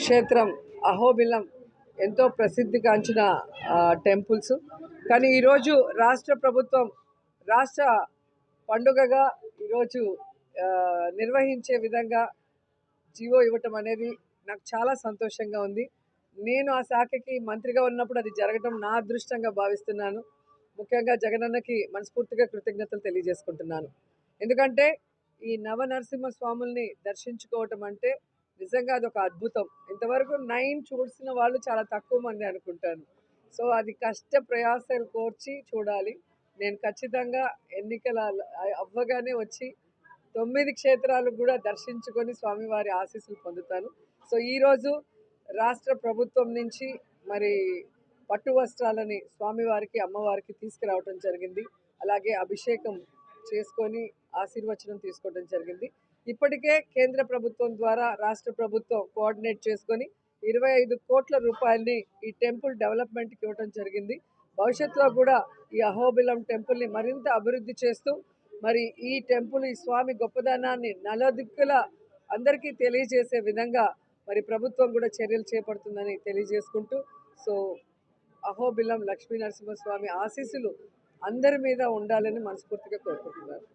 క్షేత్రం అహోబిలం ఎంతో ప్రసిద్ధిగాంచిన టెంపుల్స్. కానీ ఈరోజు రాష్ట్ర ప్రభుత్వం రాష్ట్ర పండుగగా ఈరోజు నిర్వహించే విధంగా జీవో ఇవ్వటం అనేది నాకు చాలా సంతోషంగా ఉంది. నేను ఆ శాఖకి మంత్రిగా ఉన్నప్పుడు అది జరగటం నా అదృష్టంగా భావిస్తున్నాను. ముఖ్యంగా జగనన్నకి మనస్ఫూర్తిగా కృతజ్ఞతలు తెలియజేసుకుంటున్నాను. ఎందుకంటే ఈ నవనరసింహ స్వాముల్ని దర్శించుకోవటం అంటే నిజంగా అదొక అద్భుతం. ఇంతవరకు 9 చూసిన వాళ్ళు చాలా తక్కువ మంది అనుకుంటాను. సో అది కష్ట ప్రయాసాలు కోర్చి చూడాలి. నేను ఖచ్చితంగా ఎన్నికల అవ్వగానే వచ్చి 9 క్షేత్రాలు కూడా దర్శించుకొని స్వామివారి ఆశీస్సులు పొందుతాను. సో ఈరోజు రాష్ట్ర ప్రభుత్వం నుంచి మరి పట్టు వస్త్రాలని స్వామివారికి అమ్మవారికి తీసుకురావడం జరిగింది. అలాగే అభిషేకం చేసుకొని ఆశీర్వచనం తీసుకోవడం జరిగింది. ఇప్పటికే కేంద్ర ప్రభుత్వం ద్వారా రాష్ట్ర ప్రభుత్వం కోఆర్డినేట్ చేసుకొని 25 కోట్ల రూపాయలని ఈ టెంపుల్ డెవలప్మెంట్కి ఇవ్వడం జరిగింది. భవిష్యత్తులో కూడా ఈ అహోబిలం టెంపుల్ని మరింత అభివృద్ధి చేస్తూ మరి ఈ టెంపుల్ ఈ స్వామి గొప్పదనాన్ని నలుదిక్కుల అందరికీ తెలియజేసే విధంగా మరి ప్రభుత్వం కూడా చర్యలు చేపడుతుందని తెలియజేసుకుంటూ సో అహోబిలం లక్ష్మీ నరసింహస్వామి ఆశీస్సులు అందరి మీద ఉండాలని మనస్ఫూర్తిగా కోరుకుంటున్నారు.